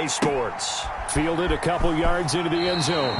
EA Sports. Fielded a couple yards into the end zone.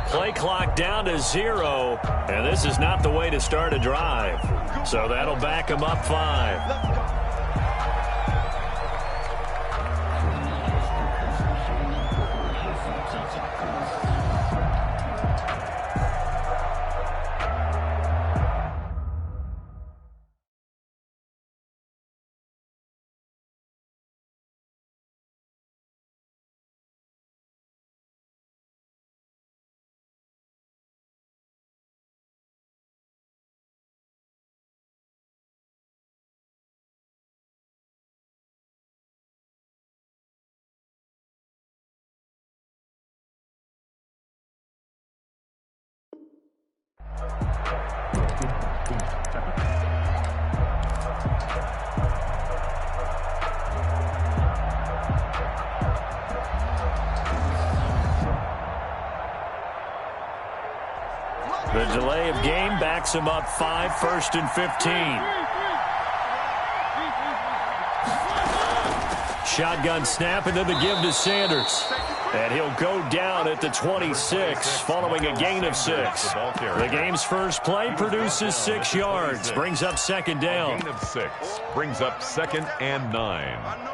Play clock down to 0, and this is not the way to start a drive. So that'll back them up 5. The delay of game backs him up 5, 1st and 15. Shotgun snap, and then the give to Sanders. And he'll go down at the 26 following a gain of 6. The game's first play produces 6 yards. Brings up 2nd down. Gain of 6. Brings up 2nd and 9.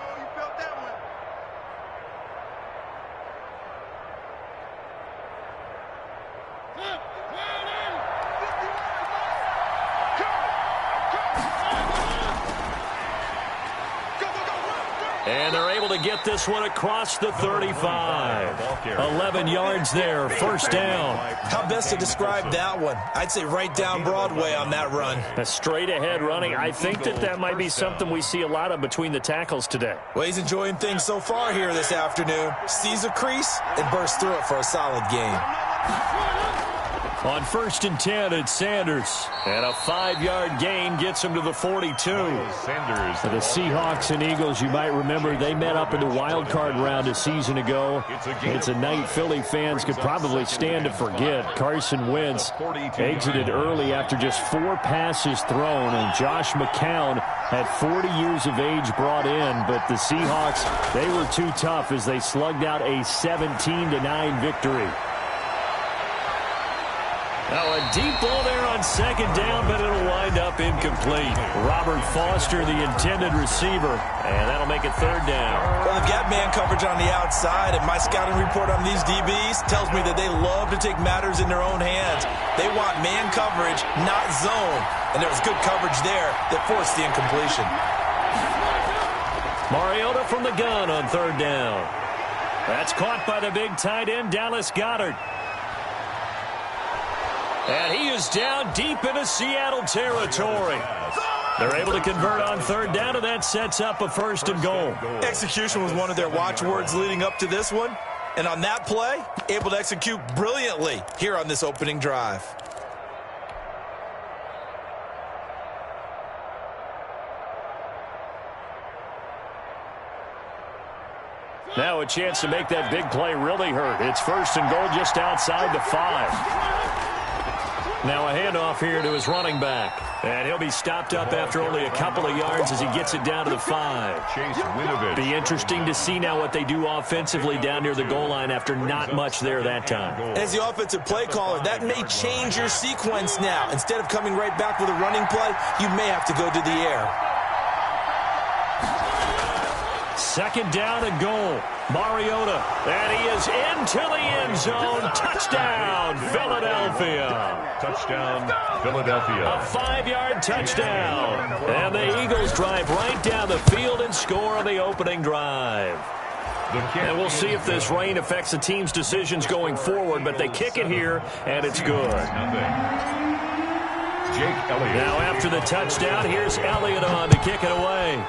And they're able to get this one across the 35. 11 yards there, 1st down. How best to describe that one? I'd say right down Broadway on that run. A straight-ahead running. I think that might be something we see a lot of between the tackles today. Well, he's enjoying things so far here this afternoon. Sees a crease and bursts through it for a solid gain. On 1st and 10, it's Sanders. And a 5-yard gain gets him to the 42. Sanders. The Seahawks and Eagles, you might remember, they met up in the wild card round a season ago. It's a night Philly fans could probably stand to forget. Carson Wentz exited early after just 4 passes thrown, and Josh McCown had 40 years of age brought in. But the Seahawks, they were too tough as they slugged out a 17-9 victory. Now a deep ball there on 2nd down, but it'll wind up incomplete. Robert Foster, the intended receiver, and that'll make it 3rd down. Well, they've got man coverage on the outside, and my scouting report on these DBs tells me that they love to take matters in their own hands. They want man coverage, not zone, and there was good coverage there that forced the incompletion. Mariota from the gun on 3rd down. That's caught by the big tight end, Dallas Goedert. And he is down deep into Seattle territory. They're able to convert on 3rd down, and that sets up a 1st and goal. Execution was one of their watchwords leading up to this one. And on that play, able to execute brilliantly here on this opening drive. Now a chance to make that big play really hurt. It's 1st and goal just outside the 5. Now a handoff here to his running back. And he'll be stopped up after only a couple of yards as he gets it down to the 5. Chase Winovich. Be interesting to see now what they do offensively down near the goal line after not much there that time. As the offensive play caller, that may change your sequence now. Instead of coming right back with a running play, you may have to go to the air. 2nd down and goal. Mariota, and he is into the end zone. Touchdown, Philadelphia. Touchdown, Philadelphia. A 5-yard touchdown. And the Eagles drive right down the field and score on the opening drive. And we'll see if this rain affects the team's decisions going forward, but they kick it here, and it's good. Jake Elliott. Now after the touchdown, here's Elliott on to kick it away.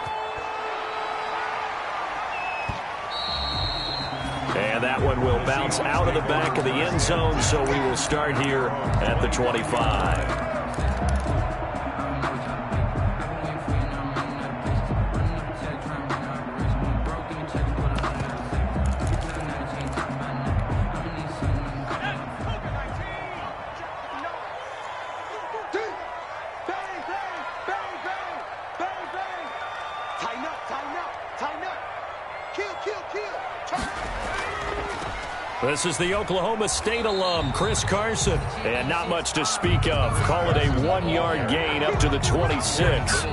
And that one will bounce out of the back of the end zone, so we will start here at the 25. This is the Oklahoma State alum, Chris Carson. And not much to speak of. Call it a 1-yard gain up to the 26.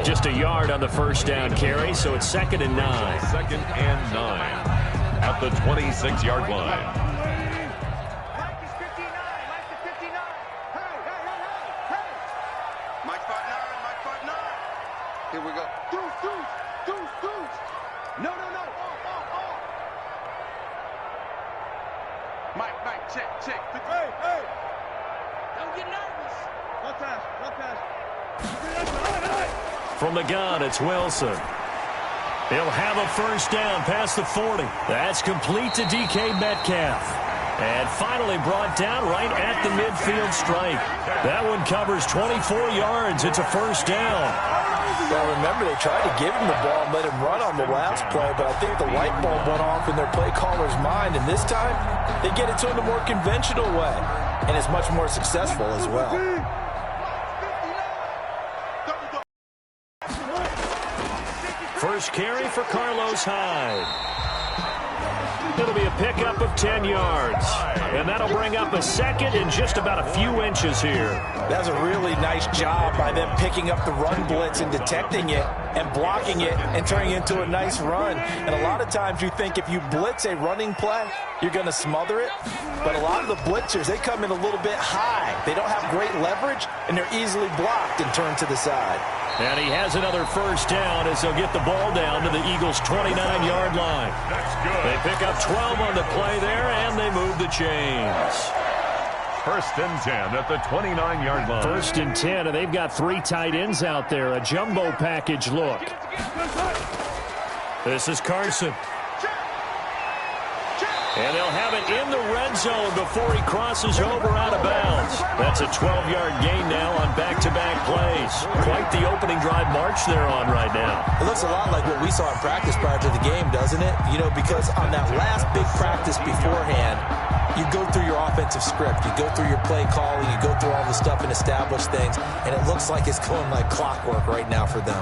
Just a yard on the first down carry, so it's 2nd and 9. 2nd and 9 at the 26-yard line. Here we go. Deuce. No. Mike, check. Hey. Don't get nervous. One pass. From the gun, it's Wilson. He'll have a first down past the 40. That's complete to DK Metcalf. And finally brought down right at the midfield stripe. That one covers 24 yards. It's a first down. Well, remember, they tried to give him the ball and let him run on the last play, but I think the light bulb went off in their play caller's mind, and this time they get it to him the more conventional way, and it's much more successful as well. First carry for Carlos Hyde. It'll be a pickup of 10 yards. And that'll bring up a second and just about a few inches here. That's a really nice job by them picking up the run blitz and detecting it and blocking it and turning it into a nice run. And a lot of times you think if you blitz a running play, you're going to smother it. But a lot of the blitzers, they come in a little bit high. They don't have great leverage, and they're easily blocked and turned to the side. And he has another first down as they'll get the ball down to the Eagles' 29-yard line. That's good. They pick up 12 on the play there, and they move the chains. 1st and 10 at the 29-yard line. 1st and 10, and they've got 3 tight ends out there. A jumbo package look. This is Carson. And they'll have it in the red zone before he crosses over out of bounds. That's a 12-yard gain now on back-to-back plays. Quite the opening drive march they're on right now. It looks a lot like what we saw in practice prior to the game, doesn't it? You know, because on that last big practice beforehand, you go through your offensive script. You go through your play calling. You go through all the stuff and establish things. And it looks like it's going like clockwork right now for them.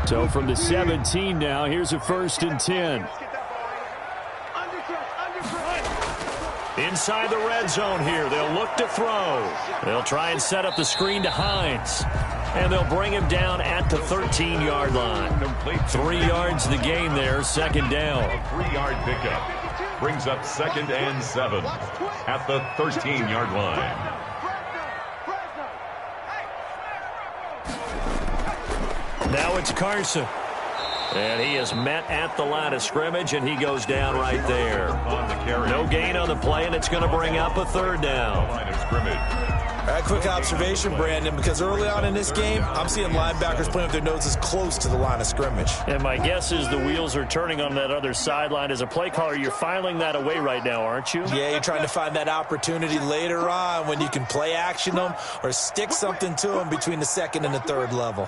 So from the 17 now, here's a 1st and 10. Inside the red zone here, they'll look to throw. They'll try and set up the screen to Hines. And they'll bring him down at the 13-yard line. 3 yards the gain there, 2nd down. A 3-yard pickup brings up 2nd and 7 at the 13-yard line. Now it's Carson. And he is met at the line of scrimmage, and he goes down right there. No gain on the play, and it's going to bring up a 3rd down. Line of scrimmage. A quick observation, Brandon, because early on in this game, I'm seeing linebackers playing with their noses close to the line of scrimmage. And my guess is the wheels are turning on that other sideline. As a play caller, you're filing that away right now, aren't you? Yeah, you're trying to find that opportunity later on when you can play action them or stick something to them between the 2nd and the 3rd level.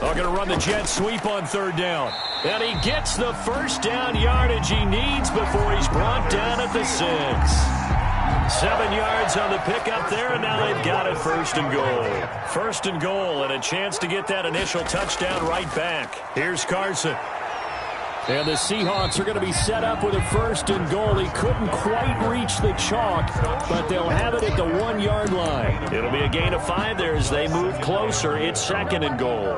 They're going to run the jet sweep on 3rd down. And he gets the first down yardage he needs before he's brought down at the 6. 7 yards on the pickup there, and now they've got it 1st and goal. 1st and goal, and a chance to get that initial touchdown right back. Here's Carson. And the Seahawks are going to be set up with a 1st and goal. He couldn't quite reach the chalk, but they'll have it at the 1-yard line. It'll be a gain of 5 there as they move closer. It's 2nd and goal.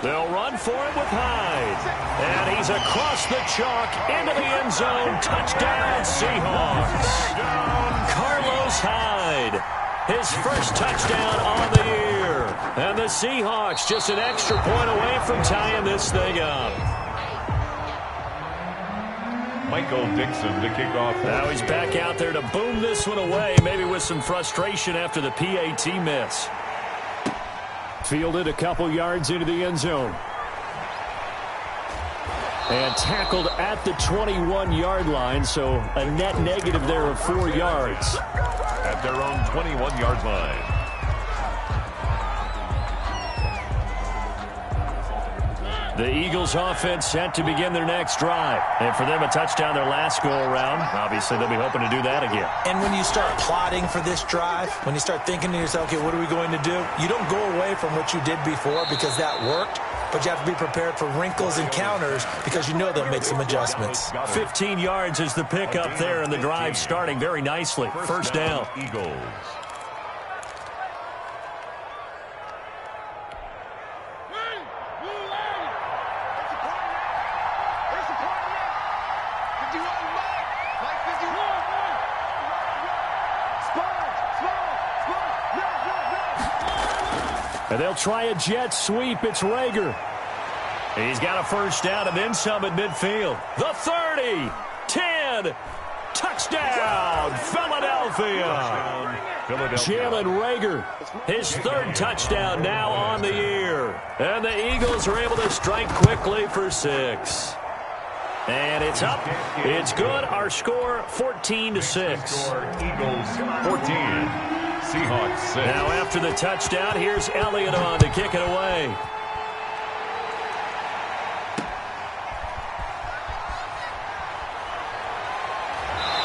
They'll run for it with Hyde. And he's across the chalk into the end zone. Touchdown, Seahawks. Carlos Hyde, his first touchdown on the year. And the Seahawks just an extra point away from tying this thing up. Michael Dixon to kick off. Now he's back out there to boom this one away, maybe with some frustration after the PAT miss. Fielded a couple yards into the end zone. And tackled at the 21-yard line, so a net negative there of 4 yards. At their own 21-yard line. The Eagles offense set to begin their next drive. And for them, a touchdown their last go-around. Obviously, they'll be hoping to do that again. And when you start plotting for this drive, when you start thinking to yourself, okay, what are we going to do? You don't go away from what you did before because that worked, but you have to be prepared for wrinkles and counters because you know they'll make some adjustments. 15 yards is the pickup there, and the drive starting very nicely. First down. Eagles. And they'll try a jet sweep. It's Rager. He's got a first down and then some at midfield. The 30, 10, touchdown, Philadelphia. Jalen Rager, his third touchdown now on the year. And the Eagles are able to strike quickly for 6. And it's up. It's good. Our score, 14-6. Eagles 14. Seahawks 6. Now after the touchdown, here's Elliott on to kick it away.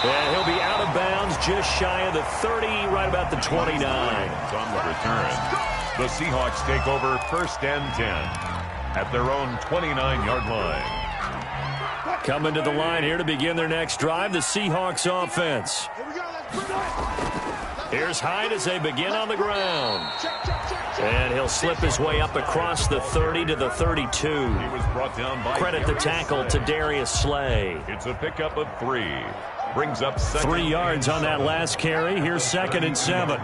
And he'll be out of bounds just shy of the 30, right about the 29. On the return, the Seahawks take over first and 10 at their own 29-yard line. Coming to the line here to begin their next drive, the Seahawks offense. Here's Hyde as they begin on the ground. And he'll slip his way up across the 30 to the 32. He was brought down by Credit the tackle to Darius Slay. It's a pickup of 3. Brings up 3 yards on that last carry. Here's 2nd and 7.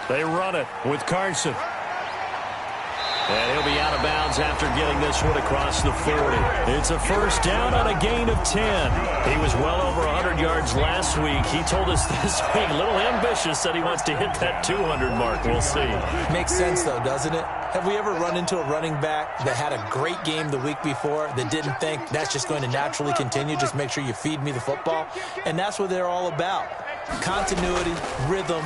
They run it with Carson. And he'll be out of bounds after getting this one across the 40. It's a first down on a gain of 10. He was well over 100 yards last week. He told us this week, a little ambitious, that he wants to hit that 200 mark. We'll see. Makes sense, though, doesn't it? Have we ever run into a running back that had a great game the week before that didn't think that's just going to naturally continue? Just make sure you feed me the football. And that's what they're all about. Continuity, rhythm,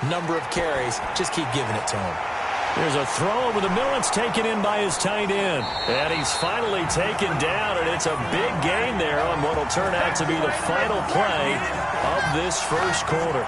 number of carries. Just keep giving it to him. There's a throw over the middle. It's taken in by his tight end. And he's finally taken down, and it's a big gain there on what will turn out to be the final play of this first quarter.